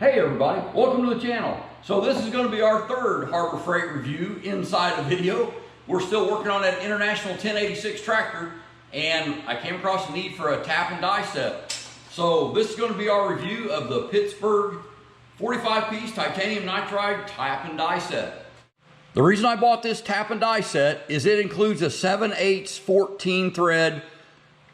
Hey everybody, welcome to the channel. So this is going to be our third Harbor Freight review inside the video. We're still working on that International 1086 tractor, and I came across the need for a tap and die set. So this is going to be our review of the Pittsburgh 45-piece titanium nitride tap and die set. The reason I bought this tap and die set is it includes a 7/8 14 thread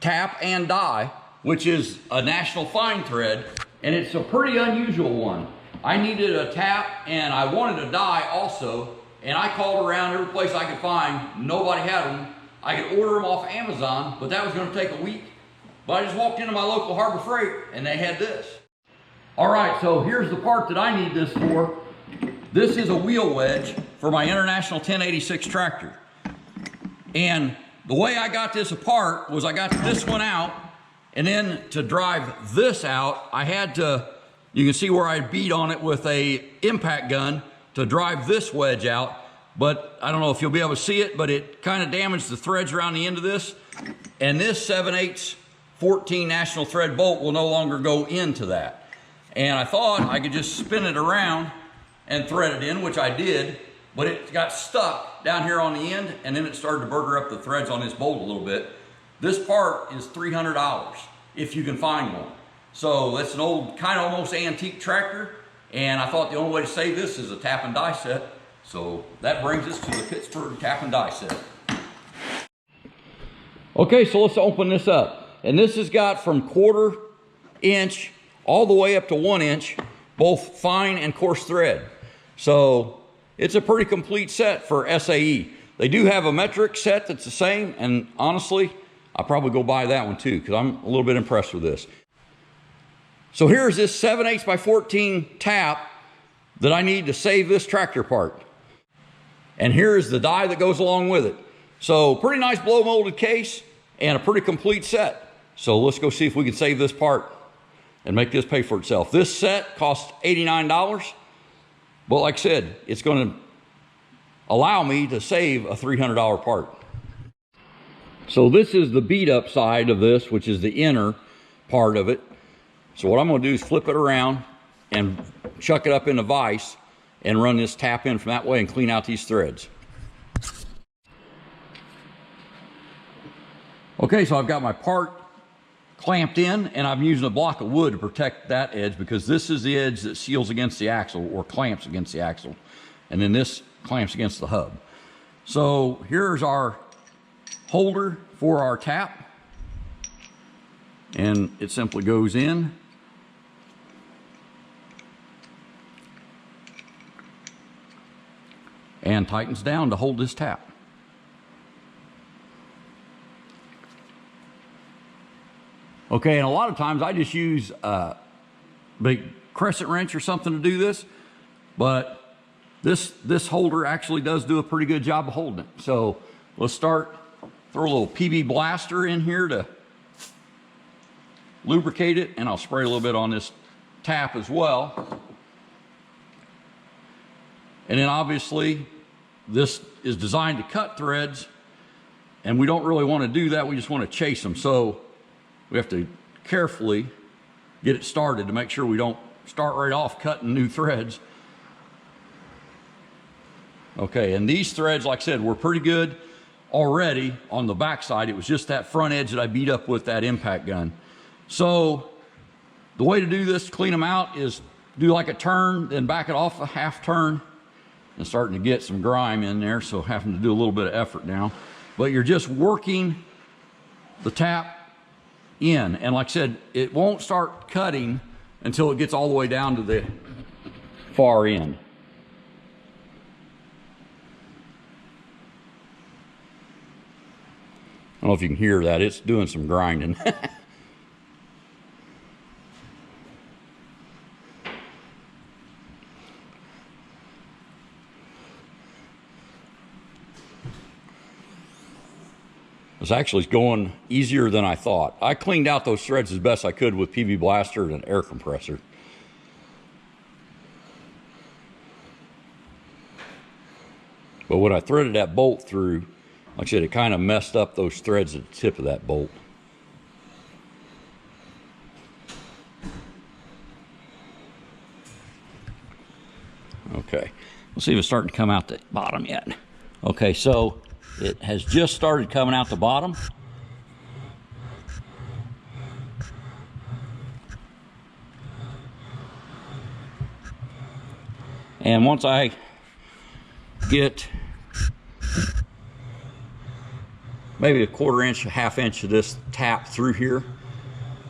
tap and die, which is a national fine thread, and it's a pretty unusual one. I needed a tap and I wanted a die also, and I called around every place I could find. Nobody had them. I could order them off Amazon, but that was going to take a week. But I just walked into my local Harbor Freight and they had this. All right, so here's the part that I need this for. This is a wheel wedge for my International 1086 tractor. And the way I got this apart was I got this one out, and then to drive this out, I had to, you can see where I beat on it with a impact gun to drive this wedge out. But I don't know if you'll be able to see it, but it kind of damaged the threads around the end of this. And this 7/8 14 national thread bolt will no longer go into that. And I thought I could just spin it around and thread it in, which I did, but it got stuck down here on the end, and then it started to burger up the threads on this bolt a little bit. This part is $300 if you can find one. So that's an old, kind of almost antique tractor, and I thought the only way to save this is a tap and die set. So that brings us to the Pittsburgh tap and die set. Okay, so let's open this up. And this has got from 1/4 inch all the way up to 1 inch, both fine and coarse thread. So it's a pretty complete set for SAE. They do have a metric set that's the same, and honestly, I'll probably go buy that one too, because I'm a little bit impressed with this. So here's this 7/8 by 14 tap that I need to save this tractor part. And here's the die that goes along with it. So pretty nice blow molded case and a pretty complete set. So let's go see if we can save this part and make this pay for itself. This set costs $89, but like I said, it's going to allow me to save a $300 part. So this is the beat up side of this, which is the inner part of it. So what I'm going to do is flip it around and chuck it up in a vise and run this tap in from that way and clean out these threads. Okay, so I've got my part clamped in, and I'm using a block of wood to protect that edge, because this is the edge that seals against the axle or clamps against the axle, and then this clamps against the hub. So here's our holder for our tap, and it simply goes in and tightens down to hold this tap. Okay, and a lot of times I just use a big crescent wrench or something to do this, but this holder actually does do a pretty good job of holding it. So let's start. Throw a little PB blaster in here to lubricate it, and I'll spray a little bit on this tap as well. And then obviously this is designed to cut threads, and we don't really want to do that. We just want to chase them. So we have to carefully get it started to make sure we don't start right off cutting new threads. Okay, and these threads, like I said, were pretty good already on the back side. It was just that front edge that I beat up with that impact gun. So the way to do this, to clean them out, is do like a turn, then back it off a half turn, and starting to get some grime in there, so having to do a little bit of effort now. But you're just working the tap in, and like I said, it won't start cutting until it gets all the way down to the far end. I don't know if you can hear that. It's doing some grinding. It's actually going easier than I thought. I cleaned out those threads as best I could with PV Blaster and an air compressor. But when I threaded that bolt through, like I said, it kind of messed up those threads at the tip of that bolt. Okay, we'll see if it's starting to come out the bottom yet. Okay, so it has just started coming out the bottom. And once I get maybe a 1/4 inch, a 1/2 inch of this tap through here,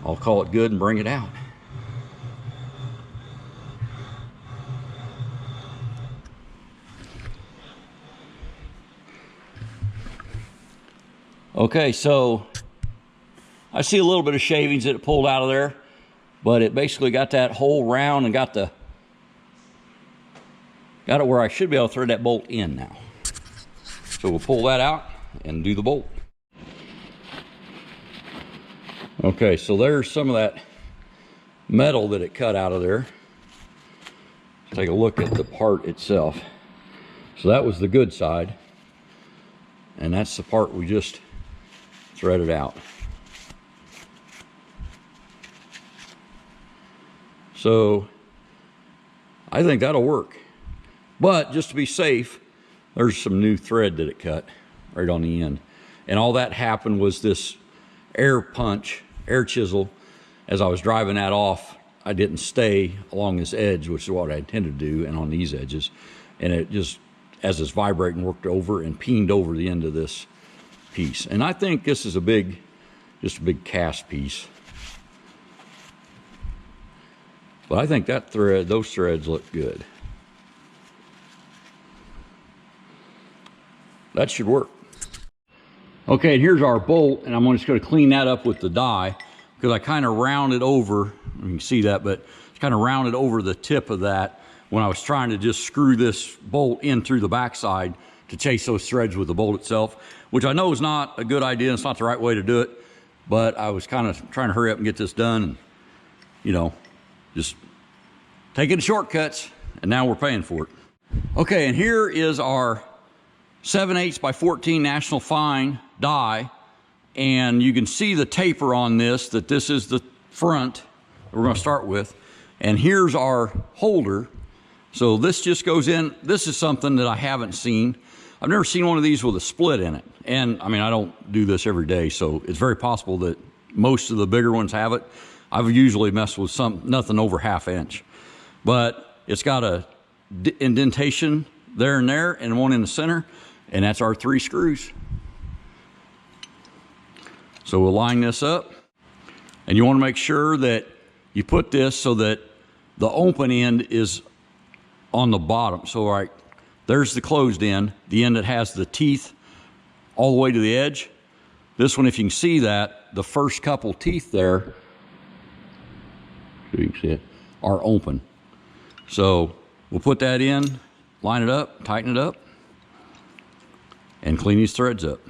I'll call it good and bring it out. Okay, so I see a little bit of shavings that it pulled out of there, but it basically got that hole round and got it where I should be able to thread that bolt in now. So we'll pull that out and do the bolt. Okay, so there's some of that metal that it cut out of there. Let's take a look at the part itself. So that was the good side, and that's the part we just threaded out. So I think that'll work. But just to be safe, there's some new thread that it cut right on the end. And all that happened was this air chisel. As I was driving that off, I didn't stay along this edge, which is what I intended to do, and on these edges. And it just, as it's vibrating, worked over and peened over the end of this piece. And I think this is just a big cast piece. But I think that those threads look good. That should work. Okay, and here's our bolt, and I'm just going to clean that up with the die because I kind of rounded over, you can see that, but kind of rounded over the tip of that when I was trying to just screw this bolt in through the backside to chase those threads with the bolt itself, which I know is not a good idea. It's not the right way to do it, but I was kind of trying to hurry up and get this done, and, you know, just taking shortcuts, and now we're paying for it. Okay, and here is our 7/8 by 14 National Fine die, and you can see the taper on this, that this is the front that we're going to start with, and here's our holder. So this just goes in. This is something that I haven't seen. I've never seen one of these with a split in it, and I mean, I don't do this every day, so it's very possible that most of the bigger ones have it. I've usually messed with nothing over 1/2 inch, but it's got a indentation there and there, and one in the center, and that's our 3 screws. So we'll line this up, and you want to make sure that you put this so that the open end is on the bottom. So right there's the closed end, the end that has the teeth all the way to the edge. This one, if you can see that, the first couple teeth there, so you can see it, are open. So we'll put that in, line it up, tighten it up, and clean these threads up.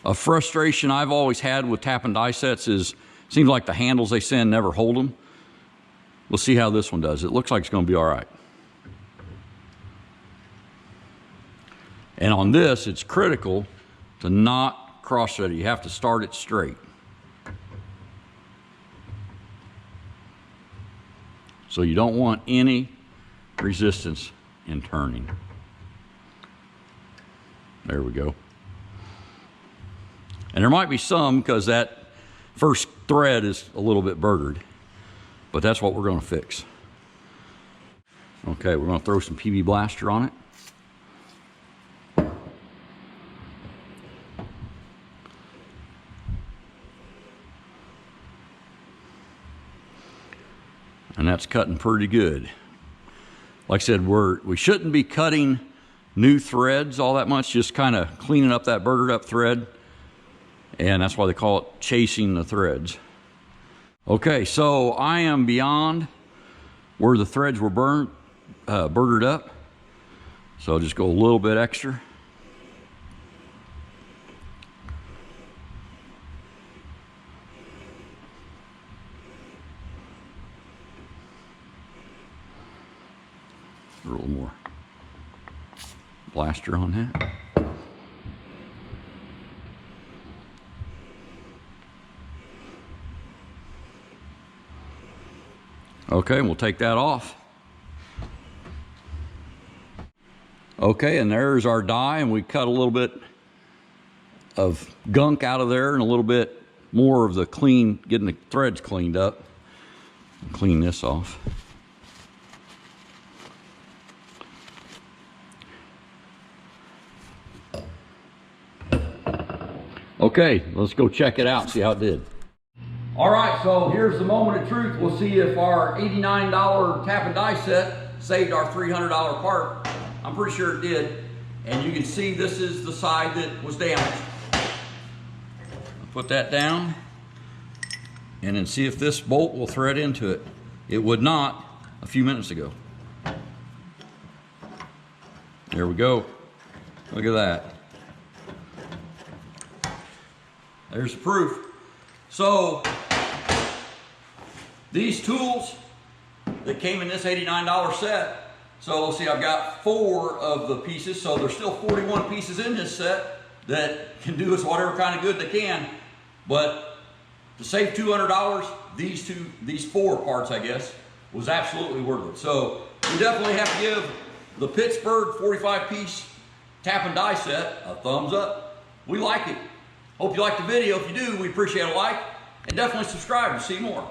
A frustration I've always had with tap and die sets is, it seems like the handles they send never hold them. We'll see how this one does. It looks like it's going to be all right. And on this, it's critical to not cross thread it. You have to start it straight. So you don't want any resistance in turning. There we go. And there might be some because that first thread is a little bit burgered, but that's what we're going to fix. Okay, we're going to throw some PB Blaster on it. And that's cutting pretty good. Like I said, we shouldn't be cutting new threads all that much, just kind of cleaning up that burgered up thread. And that's why they call it chasing the threads. Okay, so I am beyond where the threads were burgered up. So I'll just go a little bit extra. A little more blaster on that. Okay, we'll take that off. Okay, and there's our die, and we cut a little bit of gunk out of there and a little bit more of the clean, getting the threads cleaned up. Clean this off. Okay, let's go check it out and see how it did. All right, so here's the moment of truth. We'll see if our $89 tap and die set saved our $300 part. I'm pretty sure it did. And you can see this is the side that was damaged. Put that down and then see if this bolt will thread into it. It would not a few minutes ago. There we go. Look at that. There's the proof. So these tools that came in this $89 set, so see, I've got 4 of the pieces, so there's still 41 pieces in this set that can do us whatever kind of good they can. But to save $200, these 4 parts, I guess, was absolutely worth it. So we definitely have to give the Pittsburgh 45-piece tap and die set a thumbs up. We like it. Hope you liked the video. If you do, we appreciate a like, and definitely subscribe to see more.